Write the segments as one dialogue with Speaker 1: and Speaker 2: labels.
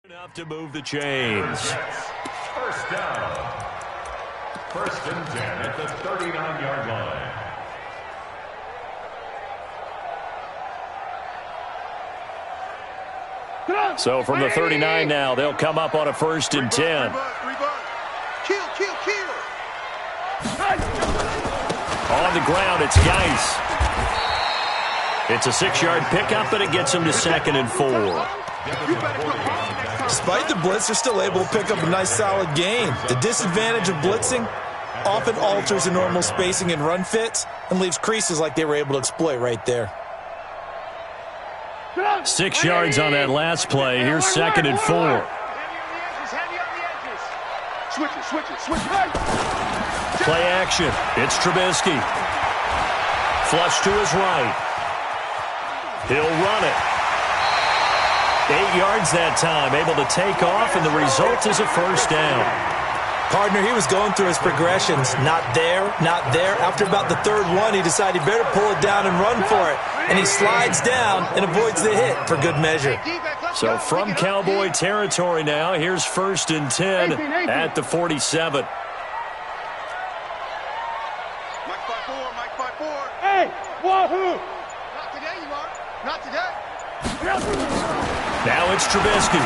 Speaker 1: Enough to move the chains.
Speaker 2: First down. First and 10 at the 39-yard line.
Speaker 1: So from the 39 now, they'll come up on a first and 10.
Speaker 3: Kill.
Speaker 1: On the ground, it's Geis. It's a 6-yard pickup, and it gets him to 2nd and 4.
Speaker 4: Despite the blitz, they're still able to pick up a nice, solid gain. The disadvantage of blitzing often alters the normal spacing and run fits and leaves creases like they were able to exploit right there.
Speaker 1: 6 yards on that last play. Here's 2nd and 4.
Speaker 3: Switch it.
Speaker 1: Play action. It's Trubisky. Flush to his right. He'll run it. 8 yards that time, able to take off, and the result is a first down.
Speaker 4: Partner, he was going through his progressions. Not there. After about the third one, he decided he better pull it down and run for it. And he slides down and avoids the hit for good measure.
Speaker 1: So from Cowboy territory now, here's 1st and 10 at the 47.
Speaker 3: Mike 5-4.
Speaker 5: Hey, wahoo!
Speaker 3: Not today, you are. Not today.
Speaker 1: Now it's Trubisky.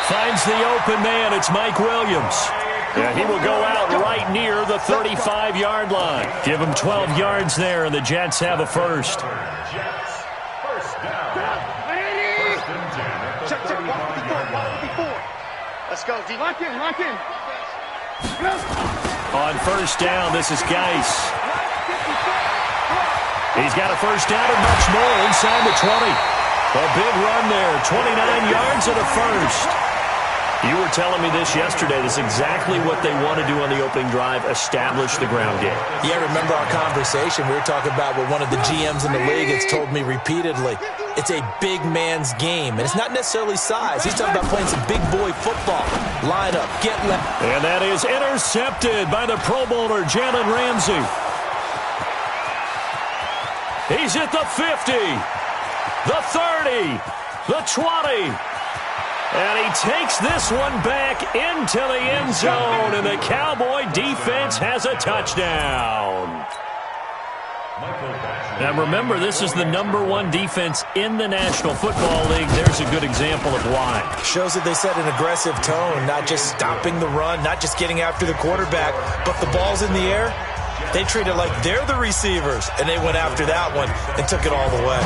Speaker 1: Finds the open man. It's Mike Williams. Yeah, he will go out right near the 35-yard line. Give him 12 yards there, and the Jets have a first.
Speaker 2: First down.
Speaker 3: Check. Walk before. Let's go, D.
Speaker 5: Lock in.
Speaker 1: On first down, this is Geis. He's got a first down and much more inside the 20. A big run there, 29 yards and a first. You were telling me this yesterday. This is exactly what they want to do on the opening drive, establish the ground game.
Speaker 4: Yeah, remember our conversation? We were talking about what one of the GMs in the league has told me repeatedly. It's a big man's game, and it's not necessarily size. He's talking about playing some big boy football. Line up, get left.
Speaker 1: And that is intercepted by the Pro Bowler, Jalen Ramsey. He's at the 50, the 30, the 20. And he takes this one back into the end zone, and the Cowboy defense has a touchdown. Now remember, this is the #1 defense in the National Football League. There's a good example of why.
Speaker 4: Shows that they set an aggressive tone, not just stopping the run, not just getting after the quarterback, but the ball's in the air. They treat it like they're the receivers, and they went after that one and took it all the way.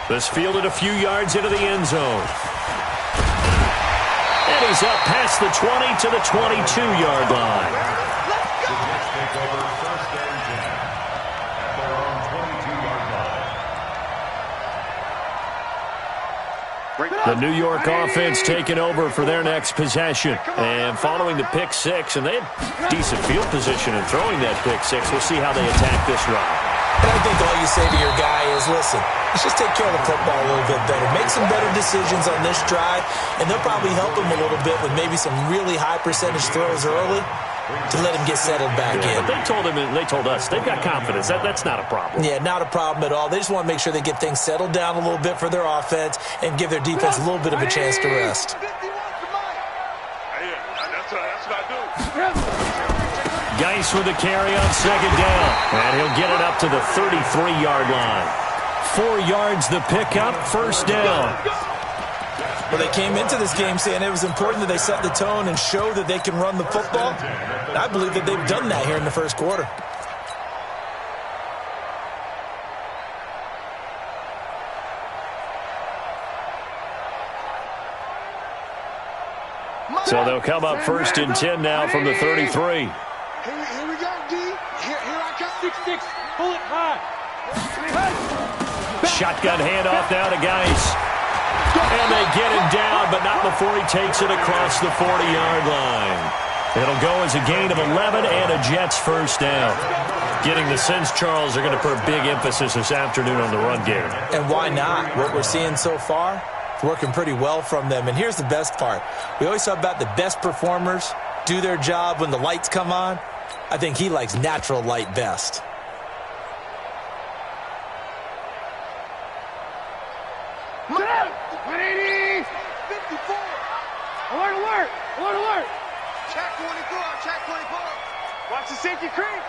Speaker 1: This fielded a few yards into the end zone. And he's up past the 20 to the 22-yard line. The New York offense taking over for their next possession. And following the pick six, and they had decent field position in throwing that pick six. We'll see how they attack this run.
Speaker 4: And I think all you say to your guy is, listen, let's just take care of the football a little bit better. Make some better decisions on this drive, and they'll probably help him a little bit with maybe some really high percentage throws early to let him get settled back in.
Speaker 1: But they told him, and they told us, they've got confidence. That's not a problem.
Speaker 4: Yeah, not a problem at all. They just want to make sure they get things settled down a little bit for their offense and give their defense a little bit of a chance to rest.
Speaker 1: Geis with the carry on second down. And he'll get it up to the 33-yard line. 4 yards the pickup, first down.
Speaker 4: Well, they came into this game saying it was important that they set the tone and show that they can run the football. And I believe that they've done that here in the first quarter.
Speaker 1: So they'll come up first and 10 now from the 33.
Speaker 3: Here we go, D. Here I come.
Speaker 5: 6-6. Pull it high.
Speaker 1: Shotgun handoff now to Geis. And they get him down, but not before he takes it across the 40-yard line. It'll go as a gain of 11 and a Jets first down. Getting the sense, Charles, they're going to put a big emphasis this afternoon on the run game.
Speaker 4: And why not? What we're seeing so far, it's working pretty well from them. And here's the best part. We always talk about the best performers do their job when the lights come on. I think he likes natural light best.
Speaker 3: 180. 54. Alert, alert. Alert, alert. Check 24. Check 24. Watch the safety creep.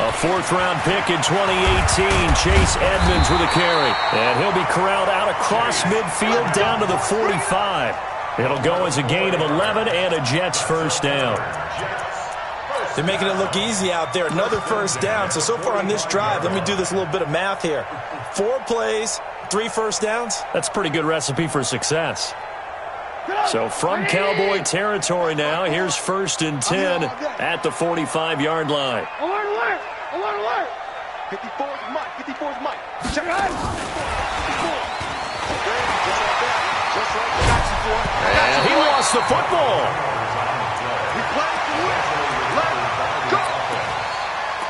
Speaker 1: A fourth-round pick in 2018, Chase Edmonds with a carry. And he'll be corralled out across midfield down to the 45. It'll go as a gain of 11 and a Jets first down.
Speaker 4: They're making it look easy out there. Another first down. So far on this drive, let me do this little bit of math here. 4 plays, 3 first downs.
Speaker 1: That's a pretty good recipe for success. So from Cowboy territory now, here's 1st and 10 at the 45-yard line.
Speaker 3: Alert, alert. Alert, alert. 54's Mike. 54's Mike. Check it out. 54. Just like the Nazi boy.
Speaker 1: And he lost the football.
Speaker 3: We play to win. Let's go.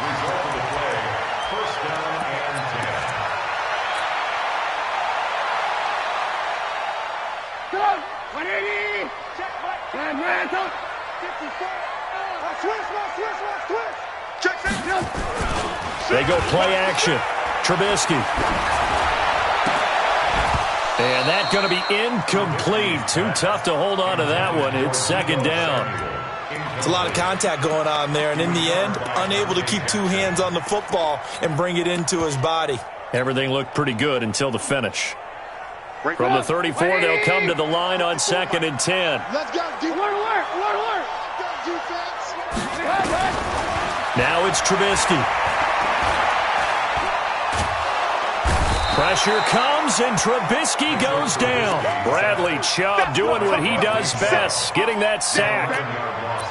Speaker 2: Result of the play, first down and 10.
Speaker 3: Go. 180. Check Mike. And Randall. 54. Switch. Check that.
Speaker 1: They go play action. Trubisky. And that's going to be incomplete. Too tough to hold on to that one. It's 2nd down.
Speaker 4: It's a lot of contact going on there, and in the end, unable to keep 2 hands on the football and bring it into his body.
Speaker 1: Everything looked pretty good until the finish. From the 34, they'll come to the line on 2nd and 10.
Speaker 3: Let's go. Alert. Defense.
Speaker 1: Now it's Trubisky. Pressure comes, and Trubisky goes down. Bradley Chubb doing what he does best, getting that sack.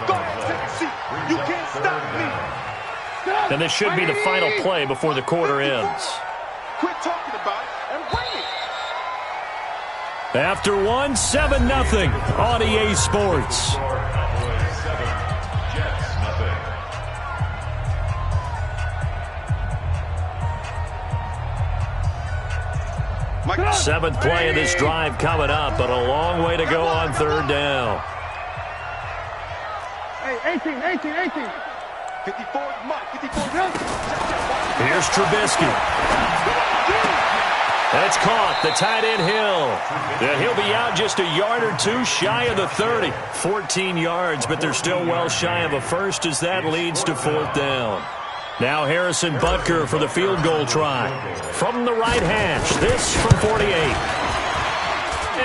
Speaker 3: Go ahead, take a seat. You can't stop me.
Speaker 1: And this should be the final play before the quarter ends.
Speaker 3: Quit talking about it and bring it.
Speaker 1: After 1, 7-0 on EA Sports.
Speaker 2: Cowboys 7, Jets nothing.
Speaker 1: 7th play of this drive coming up, but a long way to go on 3rd down.
Speaker 3: Hey, 18. 54 Mike. 54
Speaker 1: Here's Trubisky. And it's caught. The tight end Hill. And he'll be out just a yard or 2 shy of the 30. 14 yards, but they're still well shy of a first as that leads to 4th down. Now Harrison Butker for the field goal try. From the right hash, this from 48.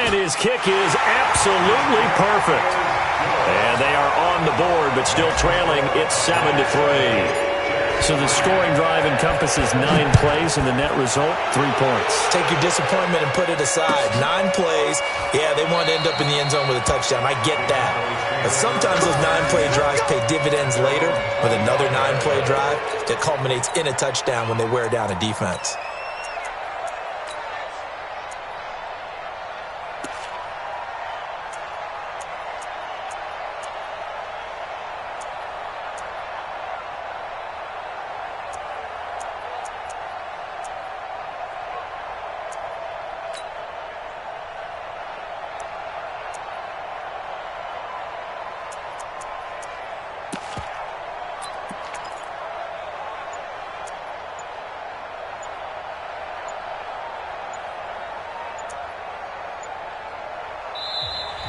Speaker 1: And his kick is absolutely perfect. And they are on the board, but still trailing. It's 7-3. So the scoring drive encompasses 9 plays, and the net result, 3 points.
Speaker 4: Take your disappointment and put it aside. 9 plays. Yeah, they want to end up in the end zone with a touchdown. I get that. But sometimes those 9-play drives pay dividends later with another 9-play drive that culminates in a touchdown when they wear down a defense.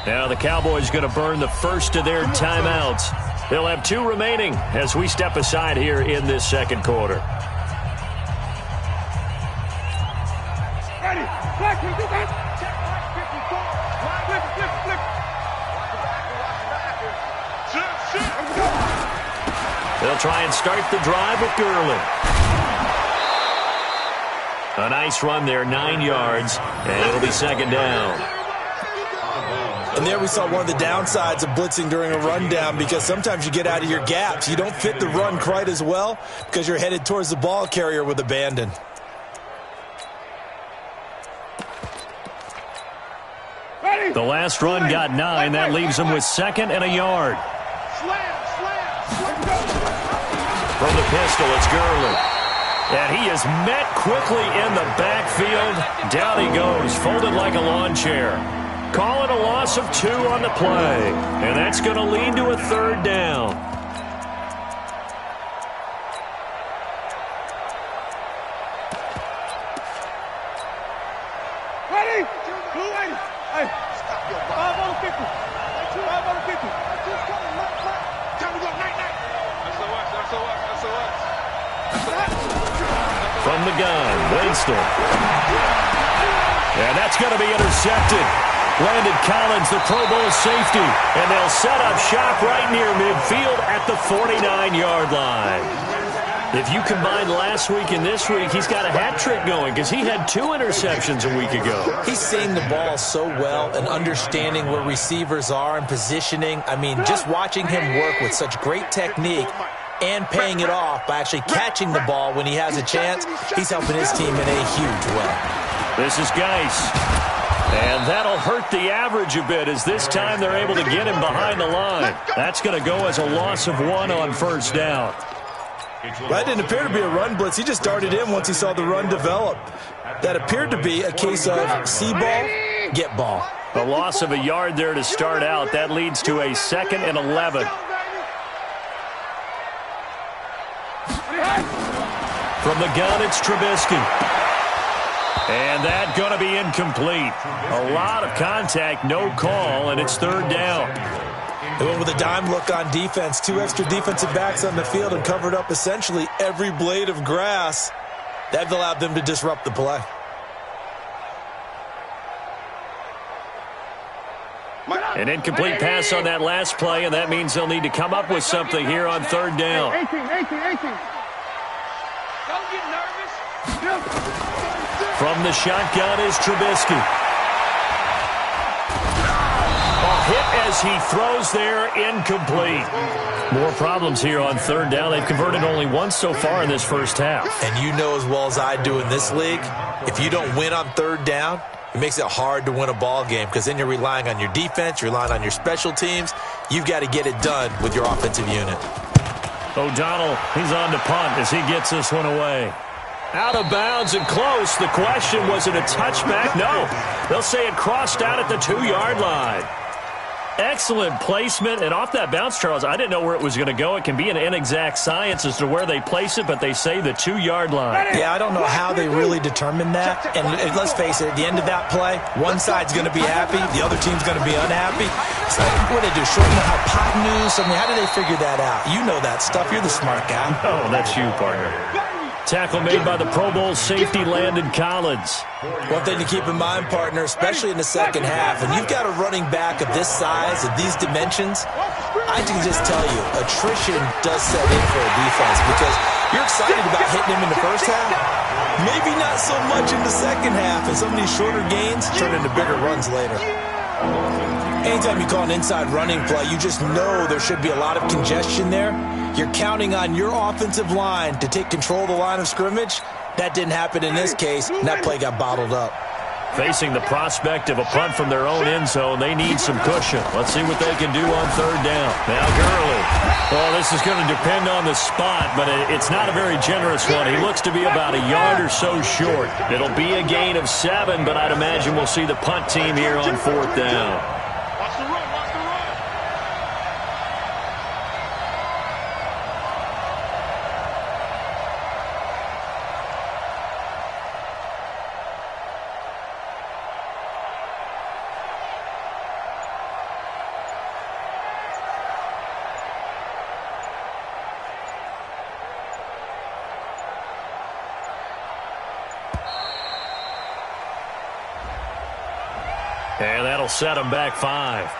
Speaker 1: Now the Cowboys going to burn the first of their timeouts. They'll have 2 remaining as we step aside here in this 2nd quarter.
Speaker 3: Ready. Black, check 54.
Speaker 1: They'll try and start the drive with Gurley. A nice run there, 9 yards, and it'll be 2nd down.
Speaker 4: And there we saw one of the downsides of blitzing during a rundown, because sometimes you get out of your gaps. You don't fit the run quite as well because you're headed towards the ball carrier with abandon.
Speaker 1: The last run got 9. That leaves them with 2nd and a yard. From the pistol, it's Gurley. And he is met quickly in the backfield. Down he goes, folded like a lawn chair. Call it a loss of 2 on the play. And that's going to lead to a 3rd down.
Speaker 5: Hey, stop your 5 on 50. 5 on 50.
Speaker 3: Time to go, night.
Speaker 1: From the gun, Winston. And that's going to be intercepted. Landon Collins, the Pro Bowl safety. And they'll set up shop right near midfield at the 49-yard line. If you combine last week and this week, he's got a hat trick going because he had 2 interceptions a week ago.
Speaker 4: He's seeing the ball so well and understanding where receivers are and positioning. I mean, just watching him work with such great technique and paying it off by actually catching the ball when he has a chance, he's helping his team in a huge way.
Speaker 1: This is Geis. And that'll hurt the average a bit as this time they're able to get him behind the line. That's going to go as a loss of 1 on first down.
Speaker 6: That didn't appear to be a run blitz. He just darted in once he saw the run develop. That appeared to be a case of see ball, get ball.
Speaker 1: A loss of a yard there to start out. That leads to a 2nd and 11. From the gun, it's Trubisky. And that's going to be incomplete. A lot of contact, no call, and it's 3rd down.
Speaker 4: They went with a dime look on defense. 2 extra defensive backs on the field and covered up essentially every blade of grass. That allowed them to disrupt the play.
Speaker 1: An incomplete pass on that last play, and that means they'll need to come up with something here on 3rd down.
Speaker 5: 18. Don't get nervous.
Speaker 1: From the shotgun is Trubisky. Hit as he throws there, incomplete. More problems here on 3rd down. They've converted only once so far in this first half.
Speaker 4: And you know as well as I do in this league, if you don't win on 3rd down, it makes it hard to win a ball game because then you're relying on your defense, you're relying on your special teams. You've got to get it done with your offensive unit.
Speaker 1: O'Donnell, he's on to punt as he gets this one away. Out of bounds and close. The question, was it a touchback? No. They'll say it crossed out at the 2-yard line. Excellent placement, and off that bounce, Charles, I didn't know where it was going to go. It can be an inexact science as to where they place it, but they say the 2-yard line.
Speaker 4: Yeah, I don't know how they really determined that. And let's face it, at the end of that play, one side's going to be happy, the other team's going to be unhappy. It's like, what do they do, shorten the hypotenuse? I mean, how do they figure that out? You know that stuff. You're the smart guy.
Speaker 1: Oh, that's you, partner. Tackle made by the Pro Bowl safety, Landon Collins.
Speaker 4: One thing to keep in mind, partner, especially in the second half, and you've got a running back of this size, of these dimensions, I can just tell you, attrition does set in for a defense because you're excited about hitting him in the first half. Maybe not so much in the second half, and some of these shorter gains turn into bigger runs later. Anytime you call an inside running play, you just know there should be a lot of congestion there. You're counting on your offensive line to take control of the line of scrimmage. That didn't happen in this case, and that play got bottled up.
Speaker 1: Facing the prospect of a punt from their own end zone, they need some cushion. Let's see what they can do on 3rd down. Now Gurley. Well, this is going to depend on the spot, but it's not a very generous one. He looks to be about a yard or so short. It'll be a gain of 7, but I'd imagine we'll see the punt team here on 4th down. And that'll set him back 5.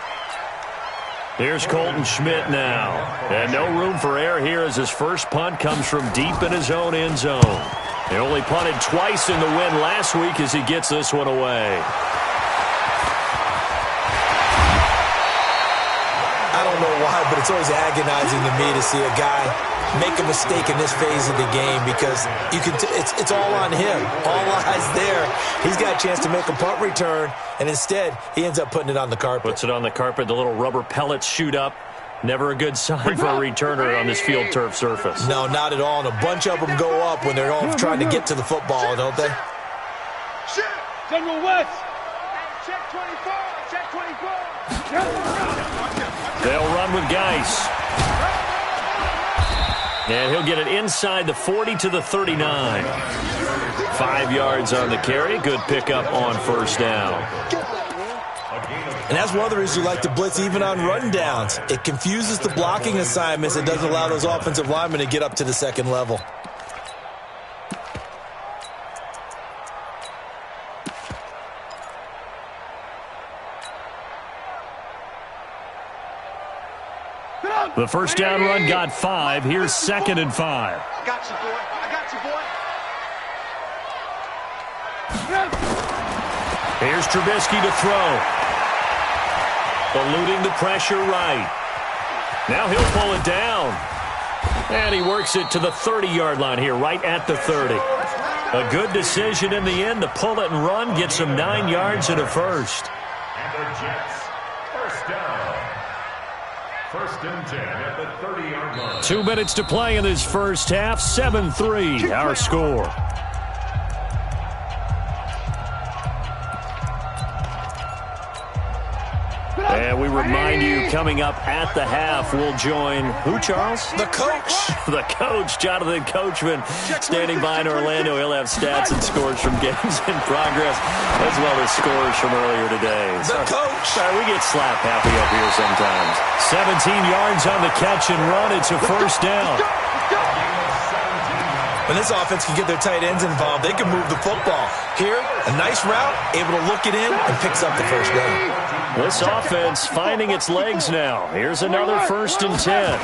Speaker 1: Here's Colton Schmidt now. And no room for error here as his first punt comes from deep in his own end zone. He only punted twice in the win last week as he gets this one away.
Speaker 4: I don't know why, but it's always agonizing to me to see a guy make a mistake in this phase of the game because you can it's all on him. All eyes there. He's got a chance to make a punt return, and instead he ends up putting it on the carpet.
Speaker 1: Puts it on the carpet. The little rubber pellets shoot up. Never a good sign for a returner on this field turf surface.
Speaker 4: No, not at all. And a bunch of them go up when they're all trying to get to the football, don't they?
Speaker 5: General West.
Speaker 3: Check 24. Check 24.
Speaker 1: They'll run with Geis. And he'll get it inside the 40 to the 39. 5 yards on the carry. Good pickup on first down.
Speaker 6: And that's one of the reasons you like to blitz even on run downs. It confuses the blocking assignments. It doesn't allow those offensive linemen to get up to the second level.
Speaker 1: The first down run got 5. Here's 2nd and 5.
Speaker 3: I got you, boy. I got you, boy.
Speaker 1: Here's Trubisky to throw. Eluding the pressure right. Now he'll pull it down. And he works it to the 30-yard line here, right at the 30. A good decision in the end to pull it and run, gets him 9 yards and a first.
Speaker 2: And the Jets, first down. First and 10 at the 30-yard line.
Speaker 1: 2 minutes to play in this first half. 7-3, our score. And we remind you, coming up at the half, we'll join who, Charles?
Speaker 6: The coach.
Speaker 1: The coach, Jonathan Coachman, standing by in Orlando. He'll have stats and scores from games in progress, as well as scores from earlier today.
Speaker 6: The coach.
Speaker 1: Sorry, we get slap happy up here sometimes. 17 yards on the catch and run. It's a first down.
Speaker 6: When this offense can get their tight ends involved, they can move the football. Here, a nice route, able to look it in, and picks up the first down.
Speaker 1: This offense finding its legs now. Here's another 1st and 10.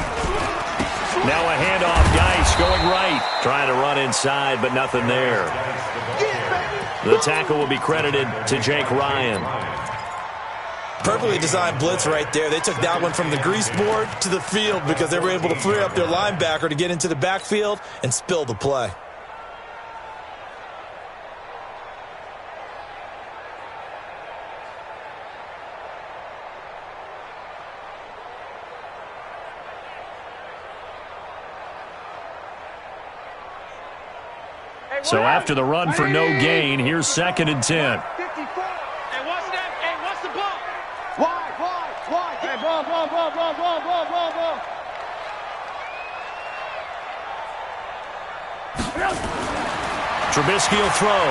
Speaker 1: Now a handoff. Geis going right. Trying to run inside, but nothing there. The tackle will be credited to Jake Ryan.
Speaker 6: Perfectly designed blitz right there. They took that one from the grease board to the field because they were able to free up their linebacker to get into the backfield and spill the play.
Speaker 1: So after the run for no gain, here's 2nd and 10.
Speaker 3: 54. Hey, what's that? Hey, what's the ball? Why? Hey, ball.
Speaker 1: Trubisky will throw.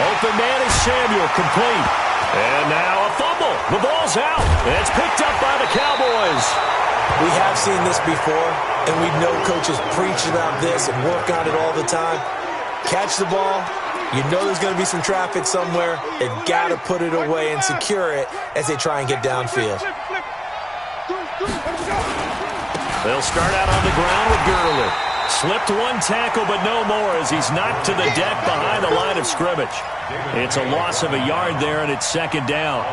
Speaker 1: Open man is Samuel, complete. And now a fumble. The ball's out. And it's picked up by the Cowboys.
Speaker 4: We have seen this before, and we know coaches preach about this and work on it all the time. Catch the ball. You know there's going to be some traffic somewhere. They've got to put it away and secure it as they try and get downfield.
Speaker 1: They'll start out on the ground with Gurley. Slipped one tackle, but no more as he's knocked to the deck behind the line of scrimmage. It's a loss of a yard there, and it's 2nd down.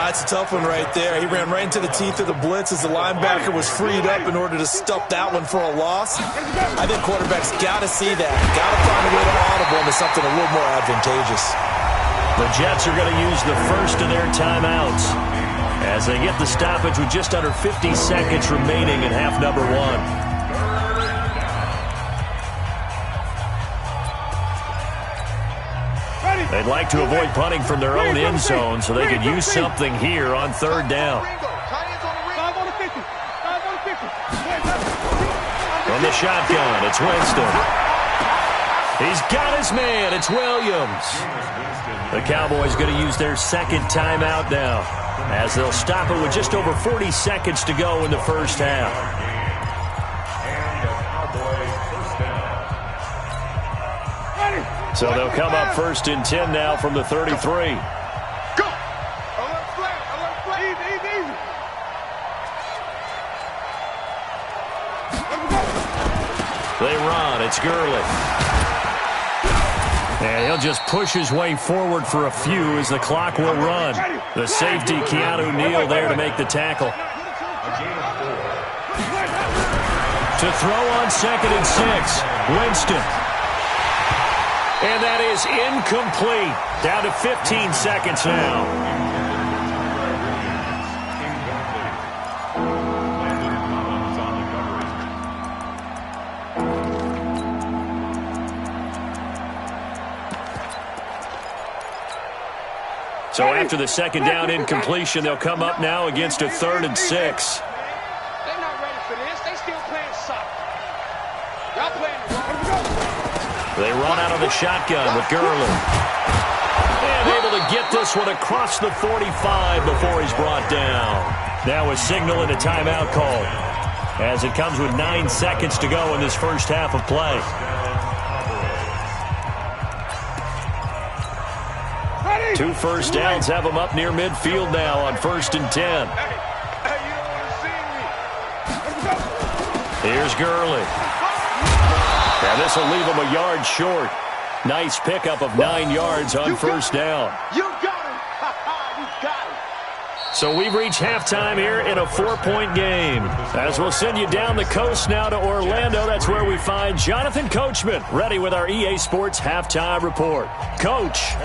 Speaker 6: It's a tough one right there. He ran right into the teeth of the blitz as the linebacker was freed up in order to stuff that one for a loss. I think quarterbacks got to see that. Got to find a way to audible into something a little more advantageous.
Speaker 1: The Jets are going to use the first of their timeouts as they get the stoppage with just under 50 seconds remaining in half number 1. They'd like to avoid punting from their own end zone so they could use something here on 3rd down. From the shotgun, it's Winston. He's got his man. It's Williams. The Cowboys going to use their 2nd timeout now as they'll stop it with just over 40 seconds to go in the first half. So they'll come up 1st and 10 now from the 33.
Speaker 3: Go! Alert flat. Easy.
Speaker 1: They run. It's Gurley. And he'll just push his way forward for a few as the clock will run. The safety, Keanu Neal, there to make the tackle. To throw on 2nd and 6. Winston. And that is incomplete. Down to 15 seconds now. So after the 2nd down incompletion, they'll come up now against a 3rd and 6.
Speaker 3: They're not ready for this. They still playing soccer. Y'all playing the wrong.
Speaker 1: They run out of the shotgun with Gurley. And able to get this one across the 45 before he's brought down. Now a signal and a timeout call, as it comes with 9 seconds to go in this first half of play. Two first downs have them up near midfield now on 1st and 10. Here's Gurley. And this will leave him a yard short. Nice pickup of 9 yards on first down.
Speaker 3: You got him. You got him.
Speaker 1: So we've reached halftime here in a 4-point game. As we'll send you down the coast now to Orlando, that's where we find Jonathan Coachman, ready with our EA Sports halftime report. Coach.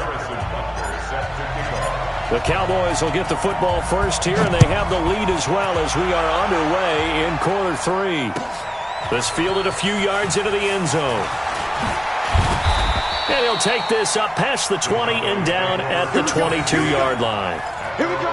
Speaker 1: The Cowboys will get the football first here, and they have the lead as well as we are underway in quarter 3. This fielded a few yards into the end zone. And he'll take this up past the 20 and down at the 22-yard line.
Speaker 3: Here we go.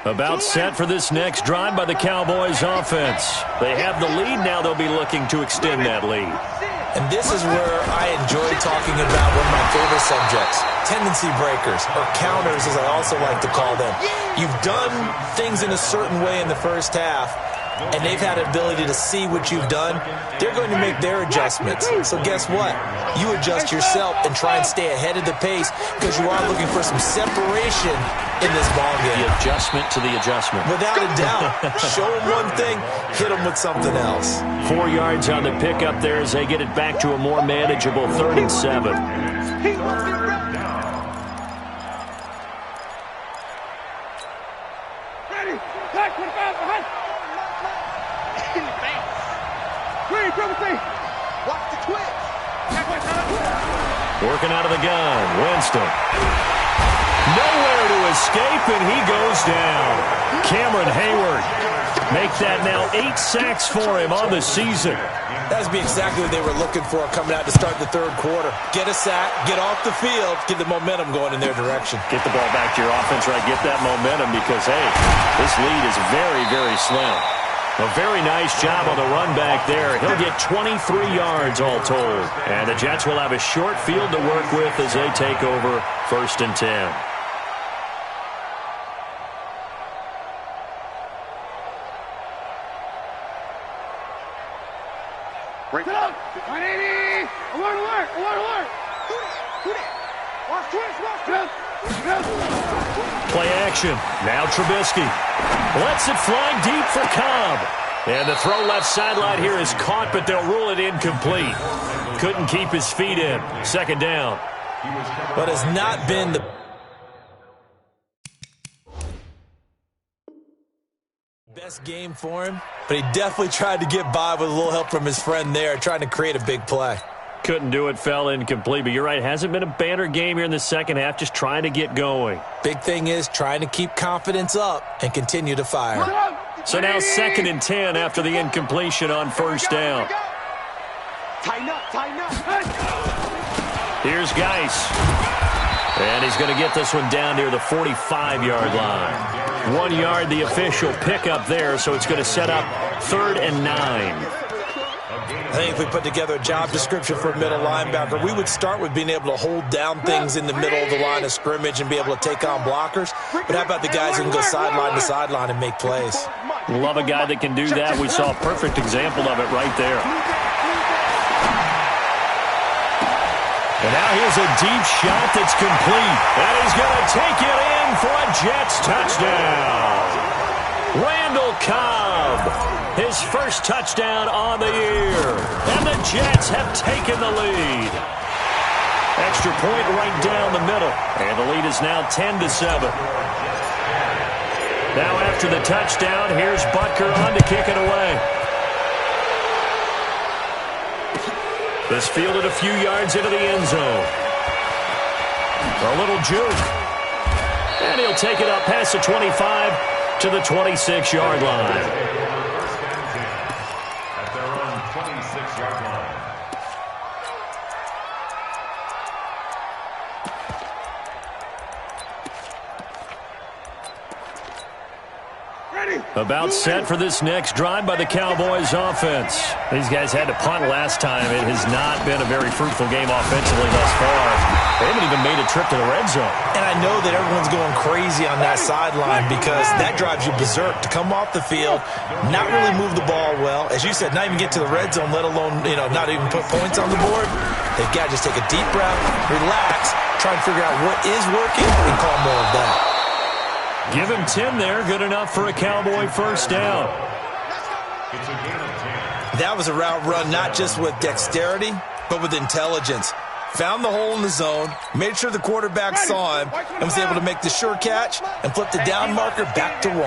Speaker 1: About set for this next drive by the Cowboys offense. They have the lead now. They'll be looking to extend that lead.
Speaker 4: And this is where I enjoy talking about one of my favorite subjects, tendency breakers, or counters as I also like to call them. You've done things in a certain way in the first half, and they've had an ability to see what you've done. They're going to make their adjustments. So guess what? You adjust yourself and try and stay ahead of the pace because you are looking for some separation in this ballgame.
Speaker 1: The adjustment to the adjustment.
Speaker 4: Without a doubt. Show them one thing, hit them with something else.
Speaker 1: 4 yards on the pickup there as they get it back to a more manageable 3rd and 7.
Speaker 5: Ready. Back 25 behind. Green, double C.
Speaker 3: Watch the twitch.
Speaker 1: Working out of the gun. Winston. Nowhere to escape, and he goes down. Cameron Hayward. Make that now 8 sacks for him on the season.
Speaker 4: That would be exactly what they were looking for coming out to start the 3rd quarter. Get a sack, get off the field, get the momentum going in their direction.
Speaker 1: Get the ball back to your offense, right? Get that momentum because, hey, this lead is very, very slim. A very nice job on the run back there. He'll get 23 yards all told. And the Jets will have a short field to work with as they take over 1st and 10.
Speaker 5: Break it up. 180. Alert, alert, alert, alert.
Speaker 3: Who that? Watch twitch, watch twitch.
Speaker 1: Play action. Now Trubisky. Lets it fly deep for Cobb. And the throw left sideline here is caught, but they'll rule it incomplete. Couldn't keep his feet in. 2nd down.
Speaker 4: But has not been the best game for him, but he definitely tried to get by with a little help from his friend there, trying to create a big play.
Speaker 1: Couldn't do it, fell incomplete. But you're right, hasn't been a banner game here in the second half, just trying to get going.
Speaker 4: Big thing is trying to keep confidence up and continue to fire.
Speaker 1: So now 2nd and 10 after the incompletion on 1st down.
Speaker 3: Tighten up, tighten up.
Speaker 1: Here's Geis. And he's going to get this one down near the 45-yard line. 1 yard, the official pickup there, so it's going to set up 3rd and 9.
Speaker 4: I think if we put together a job description for a middle linebacker, we would start with being able to hold down things in the middle of the line of scrimmage and be able to take on blockers. But how about the guys who can go sideline to sideline and make plays?
Speaker 1: Love a guy that can do that. We saw a perfect example of it right there. And now here's a deep shot that's complete. And he's going to take it in for a Jets touchdown. Randall Cobb, his first touchdown on the year. And the Jets have taken the lead. Extra point right down the middle. And the lead is now 10-7. Now after the touchdown, here's Butker on to kick it away. This fielded a few yards into the end zone. A little juke. And he'll take it up past the 25 to the 26-yard line. About set for this next drive by the Cowboys offense. These guys had to punt last time. It has not been a very fruitful game offensively thus far. They haven't even made a trip to the red zone.
Speaker 4: And I know that everyone's going crazy on that sideline because that drives you berserk to come off the field, not really move the ball well. As you said, not even get to the red zone, let alone, not even put points on the board. They've got to just take a deep breath, relax, try and figure out what is working, and call more of that.
Speaker 1: Give him 10 there. Good enough for a Cowboy first down.
Speaker 6: That was a route run not just with dexterity, but with intelligence. Found the hole in the zone, made sure the quarterback saw him, and was able to make the sure catch and flip the down marker back to 1.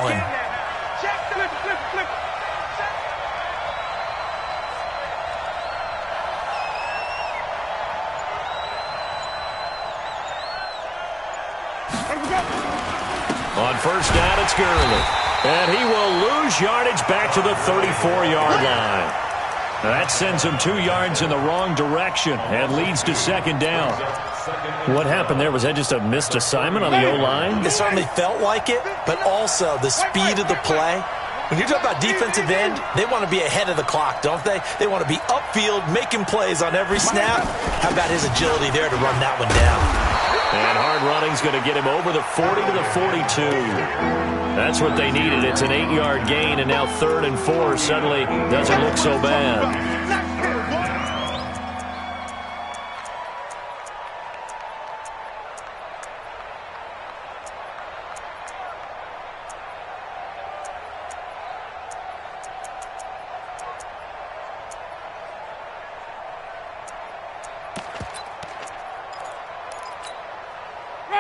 Speaker 1: On first down, it's Gurley. And he will lose yardage back to the 34-yard line. That sends him 2 yards in the wrong direction and leads to second down. What happened there? Was that just a missed assignment on the O-line?
Speaker 4: It certainly felt like it, but also the speed of the play. When you talk about defensive end, they want to be ahead of the clock, don't they? They want to be upfield, making plays on every snap. How about his agility there to run that one down?
Speaker 1: And hard running's going to get him over the 40 to the 42. That's what they needed. It's an 8-yard gain, and now 3rd and 4 suddenly doesn't look so bad.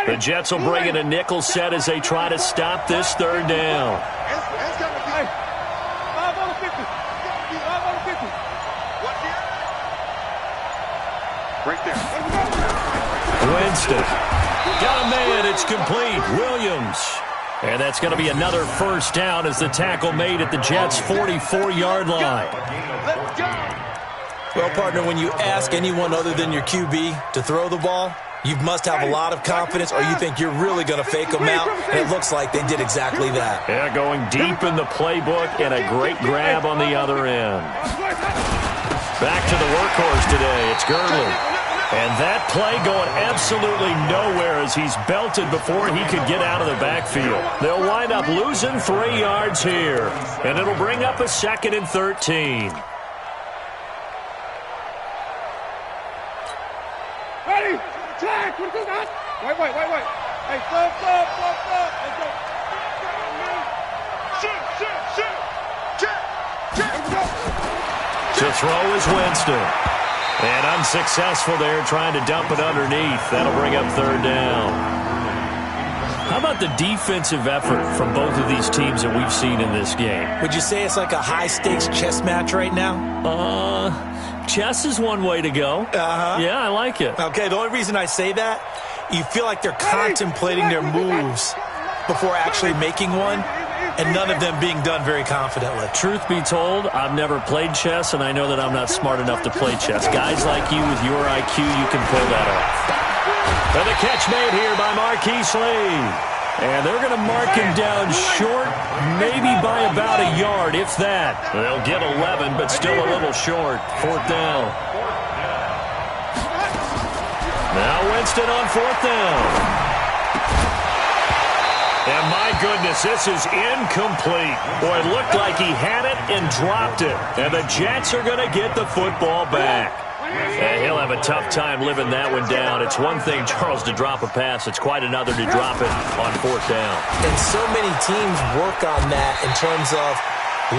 Speaker 1: The Jets will bring in a nickel set as they try to stop this 3rd down.
Speaker 3: Right there.
Speaker 1: Winston. Got a man. It's complete. Williams. And that's going to be another first down as the tackle made at the Jets' 44-yard line.
Speaker 6: Well, partner, when you ask anyone other than your QB to throw the ball, you must have a lot of confidence, or you think you're really going to fake them out, and it looks like they did exactly that.
Speaker 1: Yeah, going deep in the playbook and a great grab on the other end. Back to the workhorse today. It's Gurley. And that play going absolutely nowhere as he's belted before he could get out of the backfield. They'll wind up losing 3 yards here, and it'll bring up a 2nd and 13.
Speaker 5: Ready? Attack! What is that? Wait. Hey, stop. Let's go. Shoot.
Speaker 1: To throw is Winston. And unsuccessful there trying to dump it underneath. That'll bring up 3rd down. How about the defensive effort from both of these teams that we've seen in this game?
Speaker 4: Would you say it's like a high-stakes chess match right now?
Speaker 1: Chess is one way to go. Yeah, I like it.
Speaker 4: Okay, the only reason I say that, you feel like they're contemplating their moves before actually making one, and none of them being done very confidently.
Speaker 1: Truth be told, I've never played chess, and I know that I'm not smart enough to play chess. Guys like you with your IQ, you can pull that off. And the catch made here by Marquise Lee. And they're going to mark him down short, maybe by about a yard, if that. They'll get 11, but still a little short. 4th down. Now Winston on 4th down. And my goodness, this is incomplete. Boy, it looked like he had it and dropped it. And the Jets are going to get the football back. And he'll have a tough time living that one down. It's one thing, Charles, to drop a pass. It's quite another to drop it on 4th down.
Speaker 4: And so many teams work on that in terms of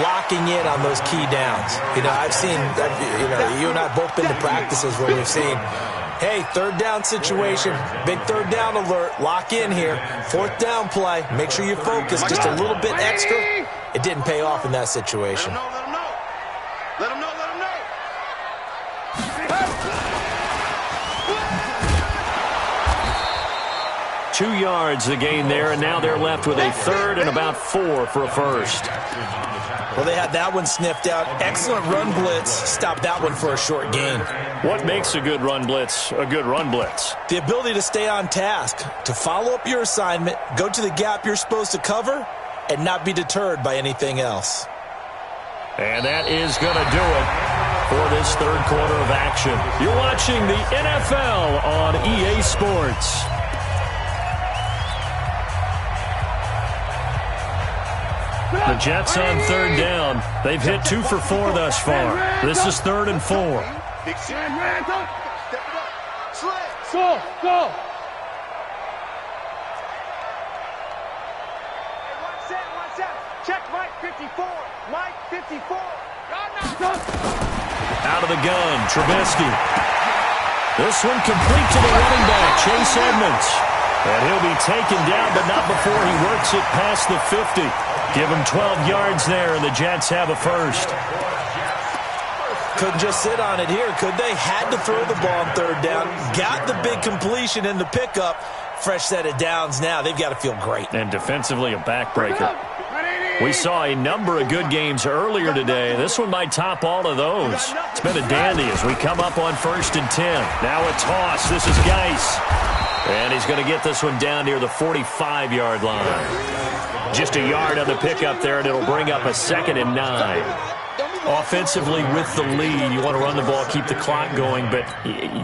Speaker 4: locking in on those key downs. I've seen, you and I have both been to practices where we've seen, hey, 3rd down situation, big 3rd down alert, lock in here, 4th down play, make sure you focus just a little bit extra. It didn't pay off in that situation.
Speaker 3: Let him know.
Speaker 1: 2 yards the gain there, and now they're left with a 3rd and about 4 for a first.
Speaker 4: Well, they had that one sniffed out. Excellent run blitz. Stopped that one for a short gain.
Speaker 1: What makes a good run blitz a good run blitz?
Speaker 4: The ability to stay on task, to follow up your assignment, go to the gap you're supposed to cover,
Speaker 6: and not be deterred by anything else.
Speaker 1: And that is going to do it for this third quarter of action. You're watching the NFL on EA Sports. The Jets on third down. They've hit 2 for 4 thus far. This is 3rd and 4.
Speaker 3: Go. Watch out. Check Mike 54. Mike 54.
Speaker 1: Out of the gun, Trubisky. This one complete to the running back, Chase Edmonds. And he'll be taken down, but not before he works it past the 50. Give him 12 yards there, and the Jets have a first.
Speaker 6: Couldn't just sit on it here, could they? Had to throw the ball on third down. Got the big completion in the pickup. Fresh set of downs now. They've got to feel great.
Speaker 1: And defensively, a backbreaker. We saw a number of good games earlier today. This one might top all of those. It's been a dandy as we come up on 1st and 10. Now a toss. This is Geis. And he's going to get this one down near the 45-yard line. Just a yard on the pickup there, and it'll bring up a 2nd and 9. Offensively with the lead, you want to run the ball, keep the clock going, but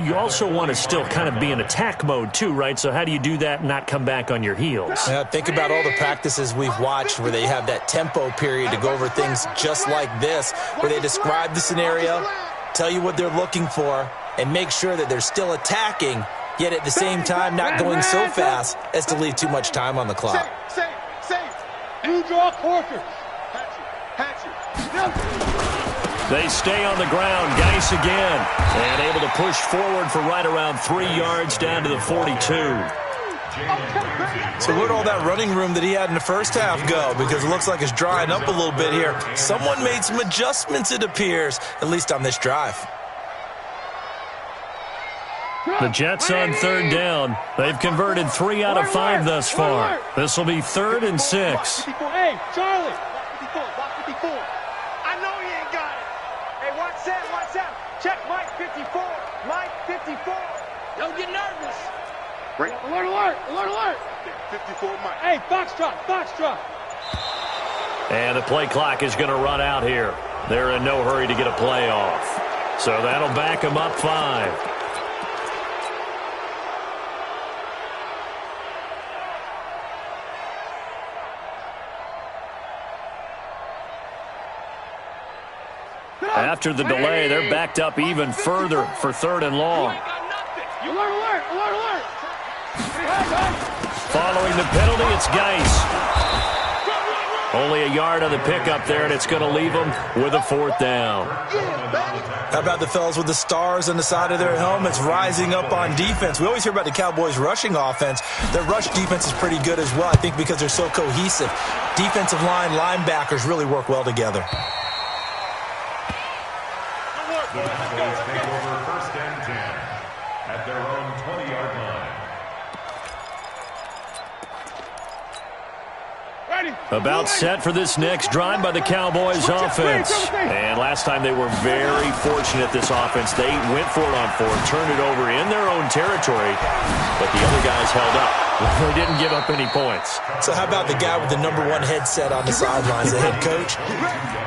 Speaker 1: you also want to still kind of be in attack mode too, right? So how do you do that and not come back on your heels?
Speaker 6: Yeah, think about all the practices we've watched where they have that tempo period to go over things just like this, where they describe the scenario, tell you what they're looking for, and make sure that they're still attacking, yet at the same time not going so fast as to leave too much time on the clock.
Speaker 3: Safe. You draw quarters.
Speaker 1: They stay on the ground. Geis again. And able to push forward for right around 3 yards down to the 42.
Speaker 6: So where'd all that running room that he had in the first half go? Because it looks like it's drying up a little bit here. Someone made some adjustments, it appears, at least on this drive.
Speaker 1: The Jets on third down. They've converted 3 out of 5 thus far. This will be 3rd and 6.
Speaker 5: Hey, Charlie.
Speaker 3: Block 54. I know he ain't got it. Hey, watch out. Check Mike 54. Mike 54. Don't get nervous.
Speaker 5: Alert.
Speaker 3: 54 Mike.
Speaker 5: Hey, Foxtrot.
Speaker 1: And the play clock is going to run out here. They're in no hurry to get a play off. So that'll back them up 5. After the delay, they're backed up even further for 3rd and long.
Speaker 5: Alert.
Speaker 1: Following the penalty, it's Geis. Only a yard on the pickup there, and it's going to leave them with a 4th down.
Speaker 6: How about the fellas with the stars on the side of their helmets rising up on defense? We always hear about the Cowboys' rushing offense. Their rush defense is pretty good as well, I think, because they're so cohesive. Defensive line, linebackers really work well together.
Speaker 2: The Cowboys take over 1st and 10 at their own 20-yard line.
Speaker 1: About set for this next drive by the Cowboys offense. And last time they were very fortunate, this offense. They went for it on 4th, turned it over in their own territory, but the other guys held up. They didn't give up any points.
Speaker 6: So how about the guy with the #1 headset on the sidelines, the head coach?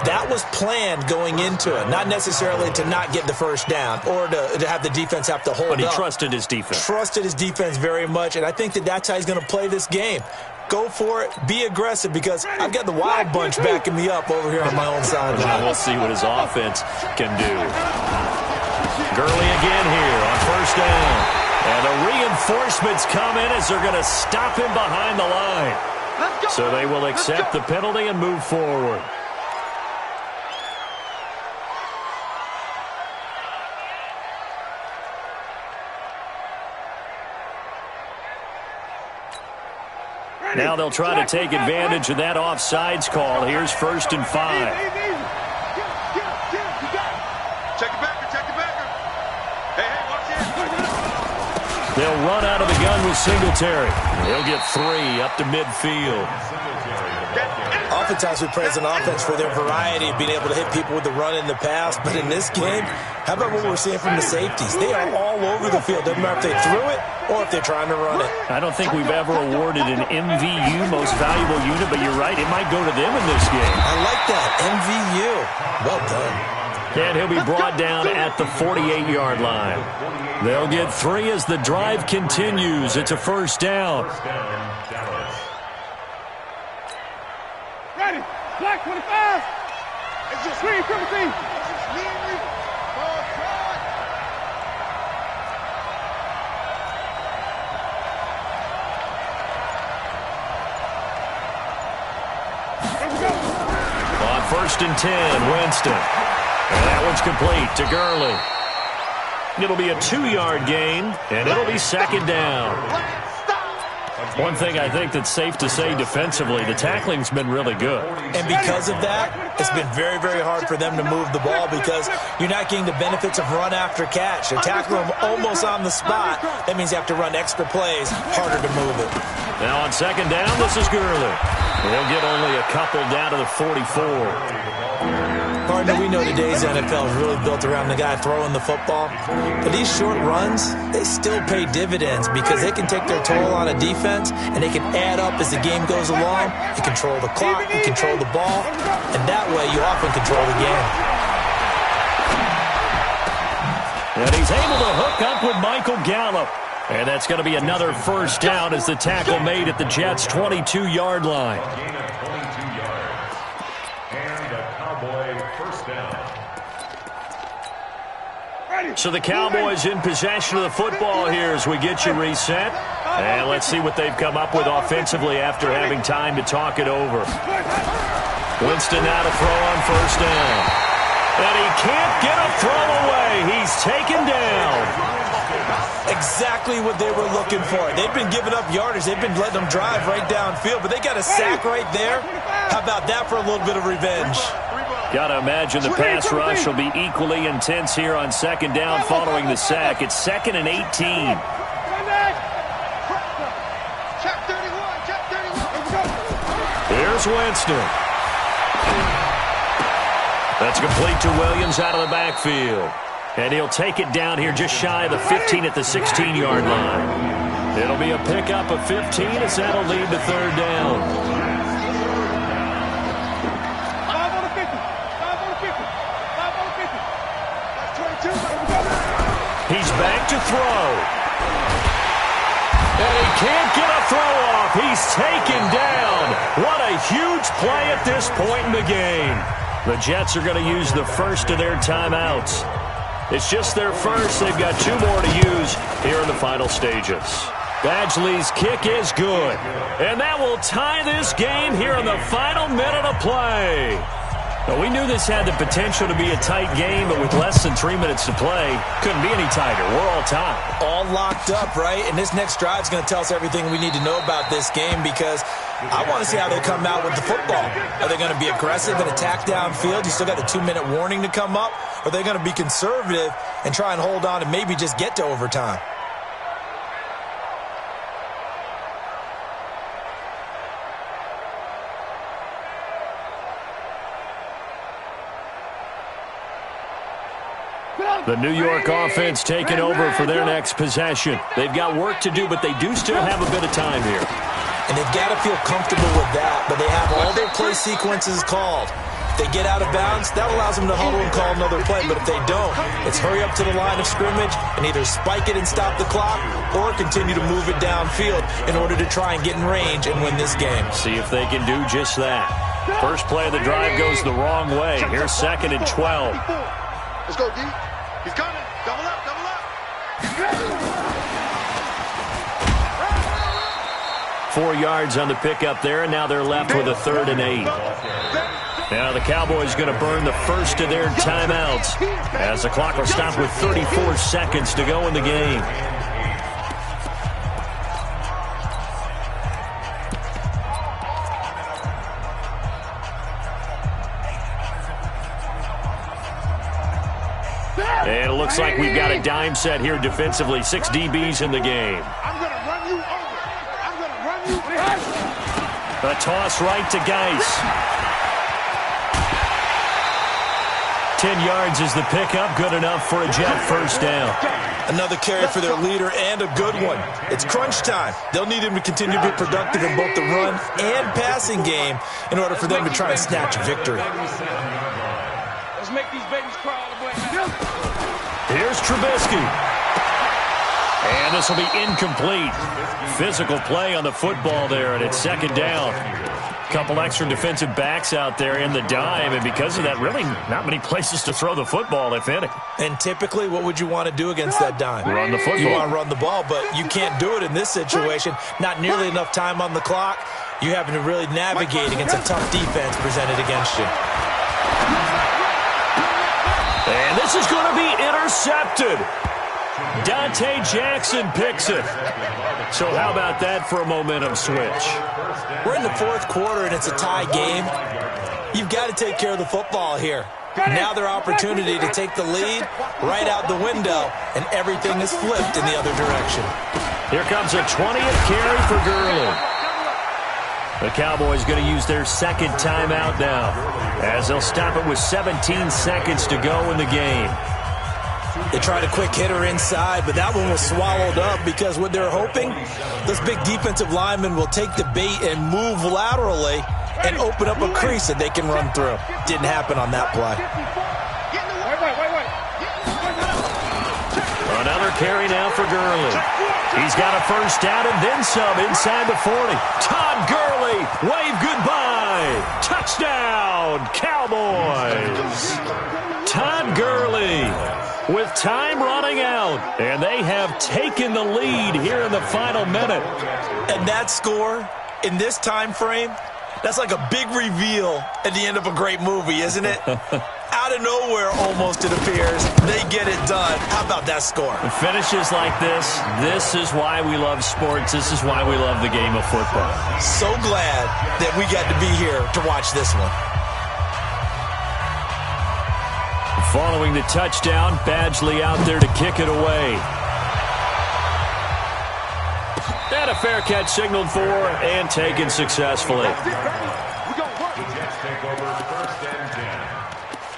Speaker 6: That was planned going into it, not necessarily to not get the first down or to have the defense have to hold up.
Speaker 1: But he trusted his defense.
Speaker 6: Trusted his defense very much, and I think that's how he's going to play this game. Go for it. Be aggressive, because I've got the Wild Bunch backing me up over here on my own sideline.
Speaker 1: We'll see what his offense can do. Gurley again here on 1st down. And the reinforcements come in as they're going to stop him behind the line. So they will accept the penalty and move forward. Now they'll try to take advantage of that offsides call. Here's 1st and 5.
Speaker 3: Check the backer. Hey, watch it.
Speaker 1: They'll run out of the gun with Singletary. He'll get 3 up to midfield.
Speaker 3: That
Speaker 6: Oftentimes we praise an offense for their variety of being able to hit people with the run in the pass, but in this game, how about what we're seeing from the safeties? They are all over the field. Doesn't matter if they threw it or if they're trying to run it.
Speaker 1: I don't think we've ever awarded an MVU, most valuable unit, but you're right, it might go to them in this game.
Speaker 6: I like that, MVU. Well done.
Speaker 1: And he'll be brought down at the 48-yard line. They'll get 3 as the drive continues. It's a first down.
Speaker 5: Ready. Black 25. It's just me, triple team. It's just me and you.
Speaker 1: On 1st and 10, Winston. And that one's complete to Gurley. It'll be a 2-yard gain, and it'll be 2nd down. One thing I think that's safe to say defensively, the tackling's been really good.
Speaker 6: And because of that, it's been very, very hard for them to move the ball because you're not getting the benefits of run after catch. They tackle them almost on the spot. That means you have to run extra plays, harder to move it.
Speaker 1: Now on 2nd down, this is Gurley. They'll get only a couple down to the 44.
Speaker 6: Partner, we know today's NFL is really built around the guy throwing the football. But these short runs, they still pay dividends because they can take their toll on a defense and they can add up as the game goes along. You control the clock, you control the ball, and that way you often control the game.
Speaker 1: And he's able to hook up with Michael Gallup. And that's going to be another first down as the tackle made at the Jets' 22-yard line.
Speaker 2: Gain of 22 yards. And a Cowboy first down.
Speaker 1: So the Cowboys in possession of the football here as we get you reset. And let's see what they've come up with offensively after having time to talk it over. Winston now to throw on first down. And he can't get a throw away. He's taken down.
Speaker 6: Exactly what they were looking for. They've been giving up yardage. They've been letting them drive right downfield, but they got a sack right there. How about that for a little bit of revenge?
Speaker 1: Got to imagine the pass rush will be equally intense here on 2nd down following the sack. It's 2nd and 18. Here's Winston. That's complete to Williams out of the backfield. And he'll take it down here just shy of the 15 at the 16-yard line. It'll be a pickup of 15 as that'll lead to 3rd down.
Speaker 5: 5 on the 50. 5 on the 50. 5 on the 50. That's 22.
Speaker 1: He's back to throw. And he can't get a throw off. He's taken down. What a huge play at this point in the game. The Jets are going to use the first of their timeouts. It's just their first. They've got 2 more to use here in the final stages. Badgley's kick is good. And that will tie this game here in the final minute of play. Now, we knew this had the potential to be a tight game, but with less than 3 minutes to play, couldn't be any tighter. We're all tied.
Speaker 6: All locked up, right? And this next drive is going to tell us everything we need to know about this game because I want to see how they come out with the football. Are they going to be aggressive and attack downfield? You still got the 2-minute warning to come up. Or are they going to be conservative and try and hold on and maybe just get to overtime?
Speaker 1: The New York offense taking over for their next possession. They've got work to do, but they do still have a bit of time here.
Speaker 6: And they've got to feel comfortable with that, but they have all their play sequences called. If they get out of bounds, that allows them to huddle and call another play, but if they don't, it's hurry up to the line of scrimmage and either spike it and stop the clock or continue to move it downfield in order to try and get in range and win this game.
Speaker 1: See if they can do just that. First play of the drive goes the wrong way. Here's 2nd and 12.
Speaker 5: Let's go, D. He's coming. Double up, double up.
Speaker 1: 4 yards on the pickup there, and now they're left with a 3rd and 8. Now the Cowboys going to burn the first of their timeouts as the clock will stop with 34 seconds to go in the game. And it looks like we've got a dime set here defensively. 6 DBs in the game.
Speaker 5: I'm going to run you over. I'm going to run you.
Speaker 1: A toss right to Geis. 10 yards is the pickup. Good enough for a Jet first down.
Speaker 6: Another carry for their leader and a good one. It's crunch time. They'll need him to continue to be productive in both the run and passing game in order for them to try and snatch a victory.
Speaker 5: Let's make these babies cry all the way.
Speaker 1: Here's Trubisky. And this will be incomplete. Physical play on the football there, and it's second down. Couple extra defensive backs out there in the dime, and because of that, really not many places to throw the football, if any.
Speaker 6: And typically, what would you want to do against that dime?
Speaker 1: Run the football.
Speaker 6: You want to run the ball, but you can't do it in this situation. Not nearly enough time on the clock. You're having to really navigate against a tough defense presented against you.
Speaker 1: And this is going to be intercepted. Dante Jackson picks it. So how about that for a momentum switch?
Speaker 6: We're in the fourth quarter, and it's a tie game. You've got to take care of the football here. Now their opportunity to take the lead right out the window, and everything is flipped in the other direction.
Speaker 1: Here comes a 20th carry for Gurley. The Cowboys going to use their second timeout now, as they'll stop it with 17 seconds to go in the game.
Speaker 6: They tried a quick hitter inside, but that one was swallowed up because what they're hoping, this big defensive lineman will take the bait and move laterally and open up a crease that they can run through. Didn't happen on that play.
Speaker 5: Wait.
Speaker 1: Another carry now for Gurley. He's got a first down and then some inside the 40. Todd Gurley, wave goodbye. Touchdown, Cowboys. Todd Gurley with time running out, and they have taken the lead here in the final minute.
Speaker 6: And that score in this time frame, that's like a big reveal at the end of a great movie, isn't it? Out of nowhere, almost, it appears, they get it done. How about that score?
Speaker 1: Finishes like this is why we love sports. This is why we love the game of football.
Speaker 6: So glad that we got to be here to watch this one.
Speaker 1: Following the touchdown, Badgley out there to kick it away. And a fair catch signaled for and taken successfully.
Speaker 2: The Jets take over first and 10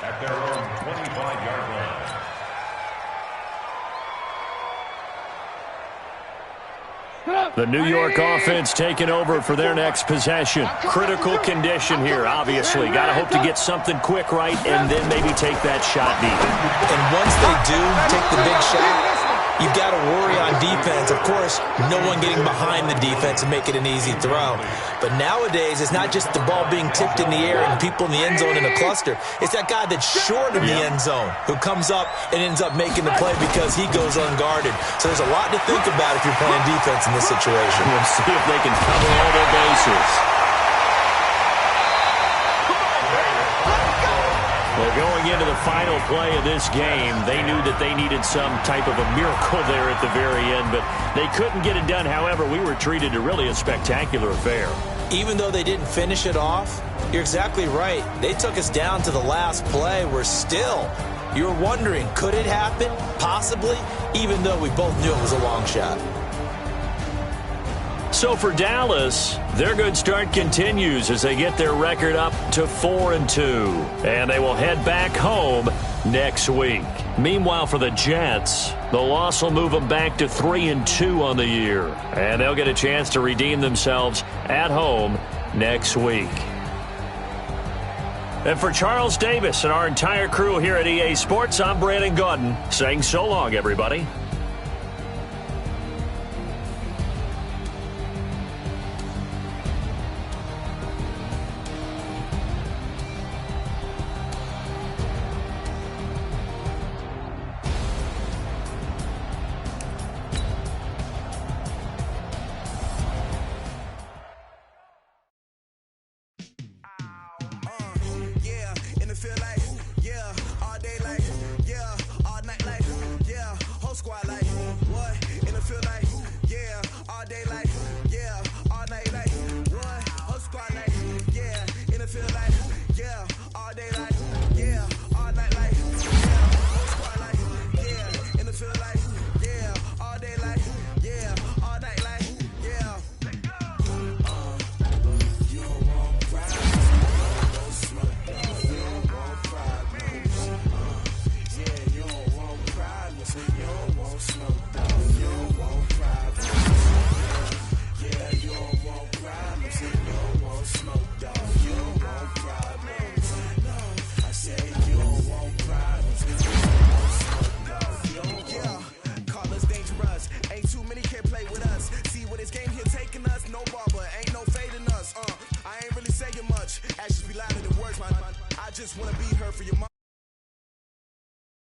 Speaker 2: at their own 25-yard line.
Speaker 1: The New York offense taking over for their next possession. Critical condition here, obviously. Got to hope to get something quick right and then maybe take that shot deep.
Speaker 6: And once they do take the big shot, you've got to worry on defense. Of course, no one getting behind the defense and make it an easy throw. But nowadays, it's not just the ball being tipped in the air and people in the end zone in a cluster. It's that guy that's short of the end zone who comes up and ends up making the play because he goes unguarded. So there's a lot to think about if you're playing defense in this situation.
Speaker 1: We'll see if they can cover all their bases. Well, going into the final play of this game, they knew that they needed some type of a miracle there at the very end, but they couldn't get it done. However, we were treated to really a spectacular affair.
Speaker 6: Even though they didn't finish it off, you're exactly right. They took us down to the last play. We're still, you're wondering, could it happen? Possibly, even though we both knew it was a long shot.
Speaker 1: So for Dallas, their good start continues as they get their record up to 4-2. And they will head back home next week. Meanwhile, for the Jets, the loss will move them back to 3-2 on the year. And they'll get a chance to redeem themselves at home next week. And for Charles Davis and our entire crew here at EA Sports, I'm Brandon Gaudin saying so long, everybody.